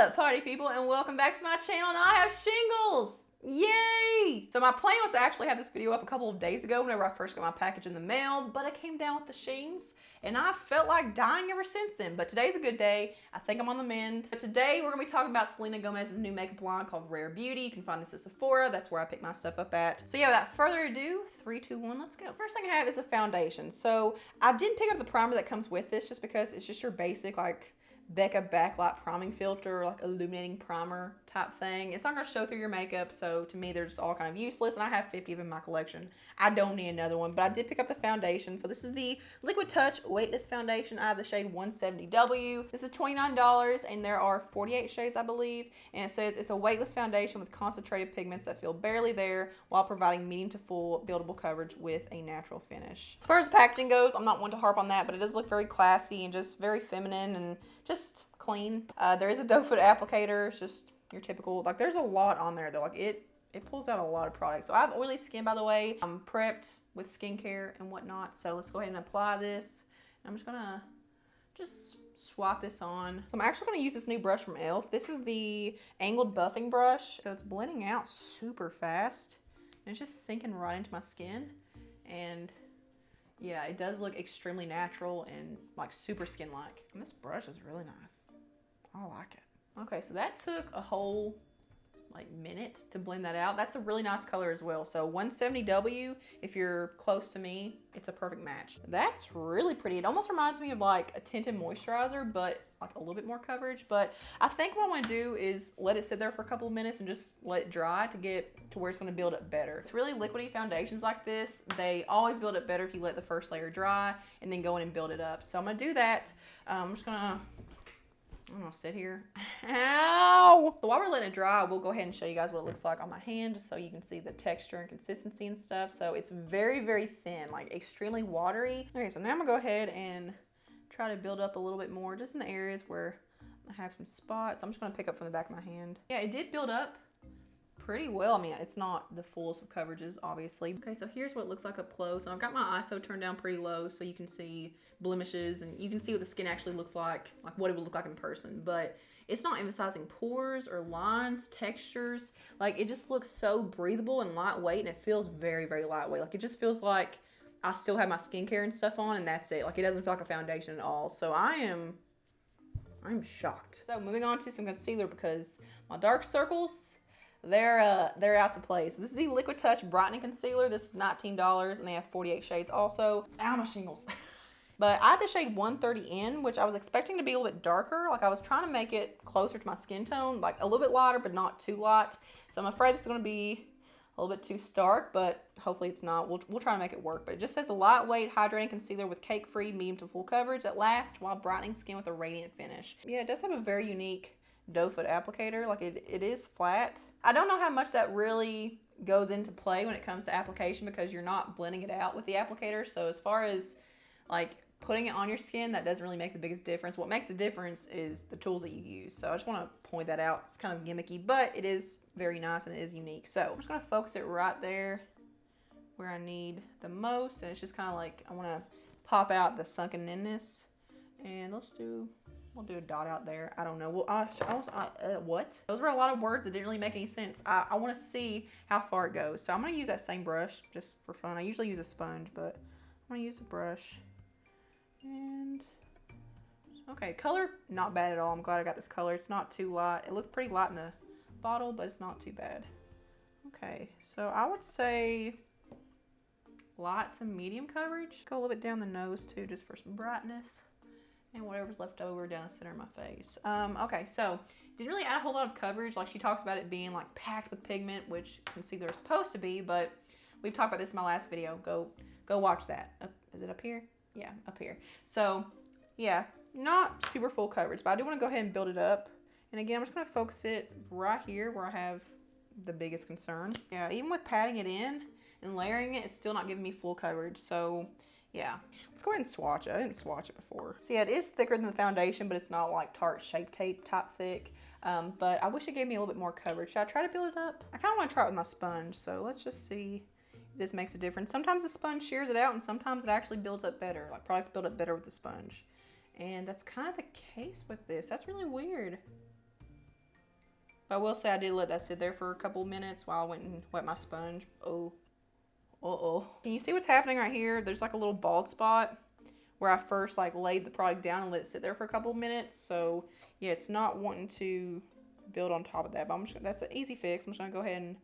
up, party people, and welcome back to my channel. And I have shingles. Yay! So my plan was to actually have this video up a couple of days ago whenever I first got my package in the mail, but I came down with the shings and I felt like dying ever since then. But today's a good day. I think I'm on the mend. But today we're gonna be talking about Selena Gomez's new makeup line called Rare Beauty. You can find this at Sephora. That's where I pick my stuff up at. So yeah, without further ado, 3, 2, 1, let's go. First thing I have is a foundation. So I didn't pick up the primer that comes with this just because it's just your basic like Becca backlight priming filter, like illuminating primer type thing. It's not going to show through your makeup, so to me they're just all kind of useless, and I have 50 of them in my collection. I don't need another one, but I did pick up the foundation. So this is the Liquid Touch Weightless Foundation. I have the shade 170W. This is $29 and there are 48 shades, I believe, and it says it's a weightless foundation with concentrated pigments that feel barely there while providing medium to full buildable coverage with a natural finish. As far as the packaging goes, I'm not one to harp on that, but it does look very classy and just very feminine and just clean. There is a doe foot applicator. It's just your typical, like there's a lot on there though. Like it pulls out a lot of products. So I have oily skin, by the way. I'm prepped with skincare and whatnot. So let's go ahead and apply this. I'm just gonna swap this on. So I'm actually gonna use this new brush from e.l.f. This is the angled buffing brush. So it's blending out super fast. And it's just sinking right into my skin. And yeah, it does look extremely natural and like super skin-like. And this brush is really nice. I like it. Okay, so that took a whole like minute to blend that out. That's a really nice color as well. So 170W, if you're close to me, it's a perfect match. That's really pretty. It almost reminds me of like a tinted moisturizer, but like a little bit more coverage. But I think what I want to do is let it sit there for a couple of minutes and just let it dry to get to where it's going to build up better. It's really liquidy foundations like this, they always build up better if you let the first layer dry and then go in and build it up. So I'm going to do that. I'm gonna sit here. Ow! So while we're letting it dry, we'll go ahead and show you guys what it looks like on my hand just so you can see the texture and consistency and stuff. So it's very, very thin, like extremely watery. Okay, so now I'm gonna go ahead and try to build up a little bit more just in the areas where I have some spots. I'm just gonna pick up from the back of my hand. Yeah, it did build up pretty well. I mean, it's not the fullest of coverages, obviously. Okay, so here's what it looks like up close. And I've got my ISO turned down pretty low so you can see blemishes and you can see what the skin actually looks like what it would look like in person. But it's not emphasizing pores or lines, textures. Like, it just looks so breathable and lightweight, and it feels very, very lightweight. Like, it just feels like I still have my skincare and stuff on, and that's it. Like, it doesn't feel like a foundation at all. So I'm shocked. So moving on to some concealer because my dark circles, they're out to play. So this is the Liquid Touch Brightening Concealer. This is $19 and they have 48 shades also. Ow, my shingles. But I have the shade 130N, which I was expecting to be a little bit darker. Like I was trying to make it closer to my skin tone, like a little bit lighter, but not too light. So I'm afraid it's gonna be a little bit too stark, but hopefully it's not. We'll try to make it work. But it just says a lightweight hydrating concealer with cake-free medium to full coverage that lasts while brightening skin with a radiant finish. Yeah, it does have a very unique doe foot applicator. Like it is flat. I don't know how much that really goes into play when it comes to application because you're not blending it out with the applicator. So as far as like putting it on your skin, that doesn't really make the biggest difference. What makes the difference is the tools that you use. So I just want to point that out. It's kind of gimmicky, but it is very nice and it is unique. So I'm just going to focus it right there where I need the most. And it's just kind of like I want to pop out the sunken inness. And we'll do a dot out there. I don't know. What? Those were a lot of words that didn't really make any sense. I want to see how far it goes. So I'm going to use that same brush just for fun. I usually use a sponge, but I'm going to use a brush. And okay, color not bad at all. I'm glad I got this color. It's not too light. It looked pretty light in the bottle, but it's not too bad. Okay, so I would say light to medium coverage. Go a little bit down the nose too, just for some brightness. And whatever's left over down the center of my face. Okay, so didn't really add a whole lot of coverage. Like she talks about it being like packed with pigment, which concealer is supposed to be, but we've talked about this in my last video. Go watch that. Is it up here? Yeah, up here. So yeah, not super full coverage, but I do want to go ahead and build it up. And again, I'm just going to focus it right here where I have the biggest concern. Yeah, even with patting it in and layering it, it's still not giving me full coverage. So yeah, let's go ahead and swatch it. I didn't swatch it before. So yeah, it is thicker than the foundation, but it's not like Tarte Shape Tape type thick. But I wish it gave me a little bit more coverage. Should I try to build it up? I kind of want to try it with my sponge. So let's just see if this makes a difference. Sometimes the sponge shears it out and sometimes it actually builds up better. Like products build up better with the sponge. And that's kind of the case with this. That's really weird. I will say I did let that sit there for a couple of minutes while I went and wet my sponge. Oh, uh-oh. Can you see what's happening right here? There's like a little bald spot where I first like laid the product down and let it sit there for a couple of minutes. So yeah, it's not wanting to build on top of that, but that's an easy fix. I'm just gonna go ahead and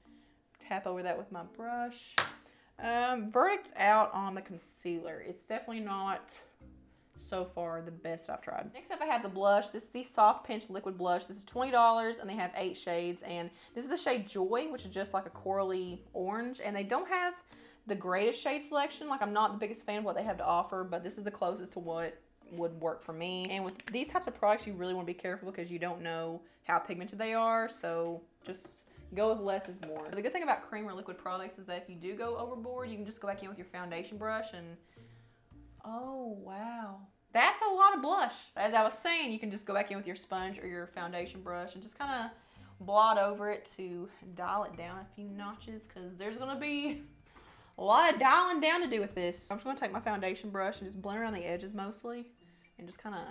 tap over that with my brush. Verdict's out on the concealer. It's definitely not so far the best I've tried. Next up I have the blush. This is the Soft Pinch Liquid Blush. This is $20 and they have 8 shades, and this is the shade Joy, which is just like a corally orange, and they don't have the greatest shade selection. Like, I'm not the biggest fan of what they have to offer, but this is the closest to what would work for me. And with these types of products, you really want to be careful because you don't know how pigmented they are, so just go with less is more. The good thing about cream or liquid products is that if you do go overboard, you can just go back in with your foundation brush and, oh wow, that's a lot of blush. As I was saying, you can just go back in with your sponge or your foundation brush and just kind of blot over it to dial it down a few notches, because there's going to be a lot of dialing down to do with this. I'm just going to take my foundation brush and just blend around the edges mostly and just kind of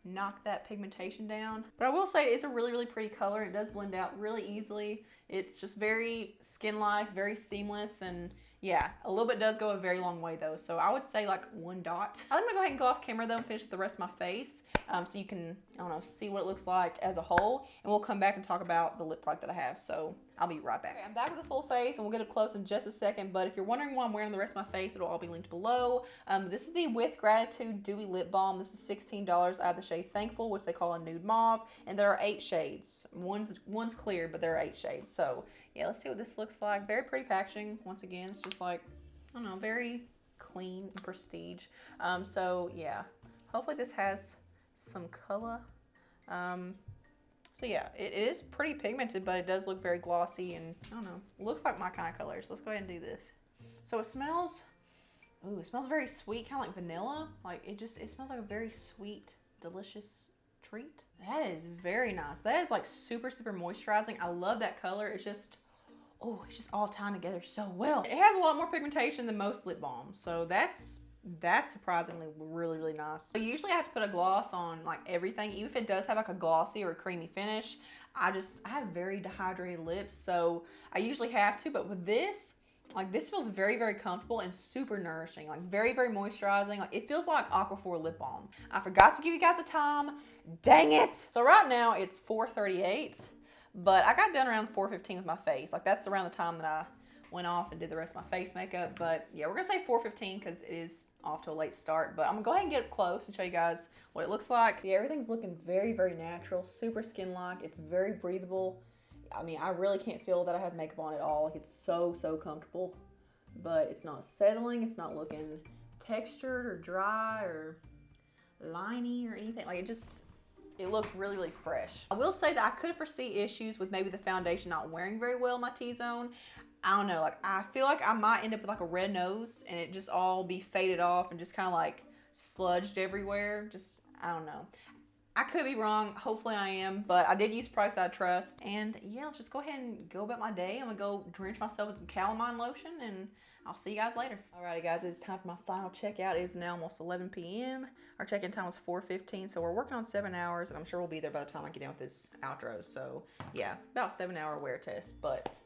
knock that pigmentation down. But I will say it's a really, really pretty color. It does blend out really easily. It's just very skin-like, very seamless, and yeah, a little bit does go a very long way though. So I would say like 1 dot. I'm gonna go ahead and go off camera though and finish with the rest of my face, so you can, I don't know, see what it looks like as a whole, and we'll come back and talk about the lip product that I have. So I'll be right back. Okay, I'm back with the full face, and we'll get up close in just a second, but if you're wondering why I'm wearing the rest of my face, it'll all be linked below. This is the With Gratitude Dewy Lip Balm. This is $16. I have the shade Thankful, which they call a nude mauve, and there are 8 shades. One's clear, but there are 8 shades. So yeah, let's see what this looks like. Very pretty packaging. Once again, it's just like, I don't know, very clean and prestige. So yeah, hopefully this has some color. So yeah, it is pretty pigmented, but it does look very glossy, and I don't know, looks like my kind of colors. Let's go ahead and do this. So it smells, ooh, it smells very sweet, kind of like vanilla. Like it smells like a very sweet, delicious treat. That is very nice. That is like super, super moisturizing. I love that color. It's just, oh, it's just all tying together so well. It has a lot more pigmentation than most lip balms, so that's surprisingly really, really nice. So usually I have to put a gloss on like everything, even if it does have like a glossy or a creamy finish. I have very dehydrated lips, so I usually have to, but with this, like, this feels very, very comfortable and super nourishing, like very, very moisturizing. Like, it feels like Aquaphor lip balm. I forgot to give you guys a time. Dang it. So right now it's 4:38, but I got done around 4:15 with my face. Like, that's around the time that I went off and did the rest of my face makeup. But yeah, we're gonna say 4:15 because it is off to a late start. But I'm gonna go ahead and get up close and show you guys what it looks like. Yeah, everything's looking very, very natural, super skin-like. It's very breathable. I mean, I really can't feel that I have makeup on at all. Like, it's so, so comfortable, but it's not settling. It's not looking textured or dry or liney or anything. Like, it looks really, really fresh. I will say that I could foresee issues with maybe the foundation not wearing very well in my T-zone. I don't know, like, I feel like I might end up with like a red nose and it just all be faded off and just kind of like sludged everywhere. Just, I don't know. I could be wrong. Hopefully I am, but I did use products I trust. And yeah, let's just go ahead and go about my day. I'm gonna go drench myself in some calamine lotion, and I'll see you guys later. Alrighty guys, it's time for my final checkout. It is now almost 11 p.m. Our check-in time was 4:15, so we're working on 7 hours, and I'm sure we'll be there by the time I get done with this outro. So yeah, about 7-hour wear test, but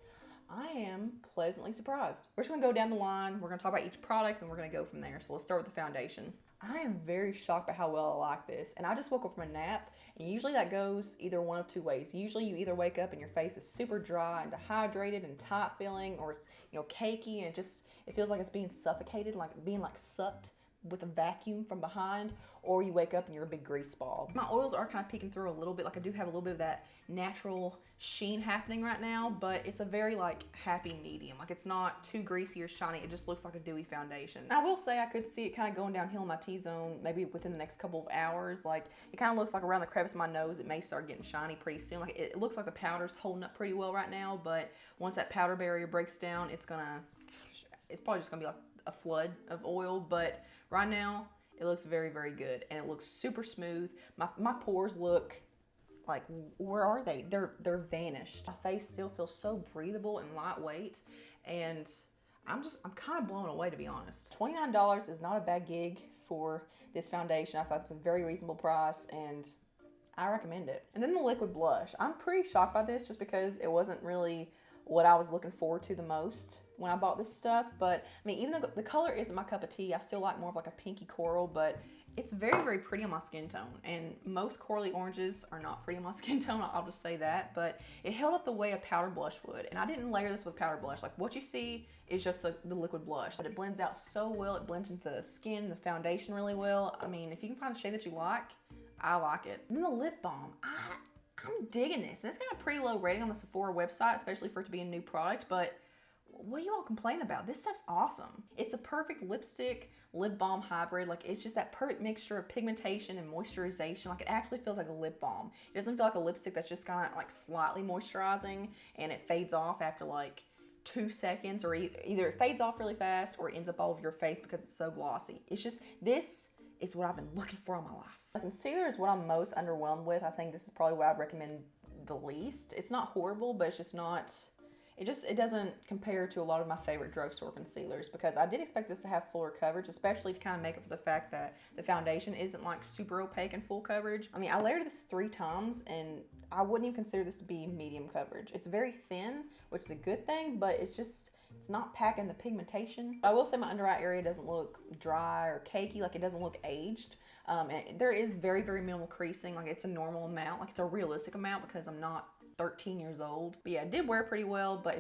I am pleasantly surprised. We're just gonna go down the line. We're gonna talk about each product, and we're gonna go from there. So let's start with the foundation. I am very shocked by how well I like this. And I just woke up from a nap, and usually that goes either one of 2 ways. Usually you either wake up and your face is super dry and dehydrated and tight feeling, or it's, you know, cakey and it feels like it's being suffocated, like being like sucked with a vacuum from behind, or you wake up and you're a big grease ball. My oils are kind of peeking through a little bit. Like, I do have a little bit of that natural sheen happening right now, but it's a very like happy medium. Like, it's not too greasy or shiny. It just looks like a dewy foundation. And I will say I could see it kind of going downhill in my T-zone maybe within the next couple of hours. Like, it kind of looks like around the crevice of my nose it may start getting shiny pretty soon. Like, it looks like the powder's holding up pretty well right now, but once that powder barrier breaks down, it's probably just gonna be like a flood of oil. But right now it looks very, very good, and it looks super smooth. My pores look like, where are they? They're vanished. My face still feels so breathable and lightweight, and I'm kind of blown away, to be honest. $29 is not a bad gig for this foundation. I thought it's a very reasonable price, and I recommend it. And then the liquid blush. I'm pretty shocked by this just because it wasn't really what I was looking forward to the most when I bought this stuff. But I mean, even though the color isn't my cup of tea, I still like more of like a pinky coral, but it's very, very pretty on my skin tone. And most corally oranges are not pretty on my skin tone, I'll just say that. But it held up the way a powder blush would. And I didn't layer this with powder blush. Like what you see is just the liquid blush. But it blends out so well. It blends into the skin, the foundation really well. I mean, if you can find a shade that you like, I like it. And then the lip balm. I'm digging this. And it's got a pretty low rating on the Sephora website, especially for it to be a new product. But what do you all complain about? This stuff's awesome. It's a perfect lipstick, lip balm hybrid. Like it's just that perfect mixture of pigmentation and moisturization. Like it actually feels like a lip balm. It doesn't feel like a lipstick that's just kind of like slightly moisturizing and it fades off after like 2 seconds, or either it fades off really fast or it ends up all over your face because it's so glossy. It's just, this is what I've been looking for in my life. The concealer is what I'm most underwhelmed with. I think this is probably what I'd recommend the least. It's not horrible, but it's just not, it doesn't compare to a lot of my favorite drugstore concealers, because I did expect this to have fuller coverage, especially to kind of make up for the fact that the foundation isn't like super opaque and full coverage. I mean, I layered this 3 times and I wouldn't even consider this to be medium coverage. It's very thin, which is a good thing, but it's not packing the pigmentation. I will say my under eye area doesn't look dry or cakey, like it doesn't look aged. And there is very, very minimal creasing. Like it's a normal amount, like it's a realistic amount because I'm not 13 years old. But yeah, it did wear pretty well, but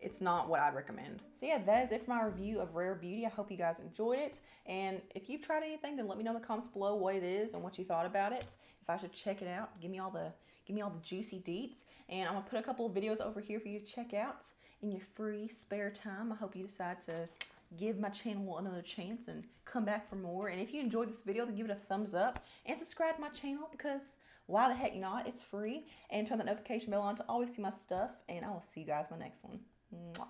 it's not what I'd recommend. So yeah, that is it for my review of Rare Beauty. I hope you guys enjoyed it. And if you've tried anything, then let me know in the comments below what it is and what you thought about it. If I should check it out, give me all the juicy deets. And I'm gonna put a couple of videos over here for you to check out in your free spare time. I hope you decide to give my channel another chance and come back for more. And if you enjoyed this video, then give it a thumbs up and subscribe to my channel, because why the heck not? It's free. And turn that notification bell on to always see my stuff. And I will see you guys in my next one. Mwah.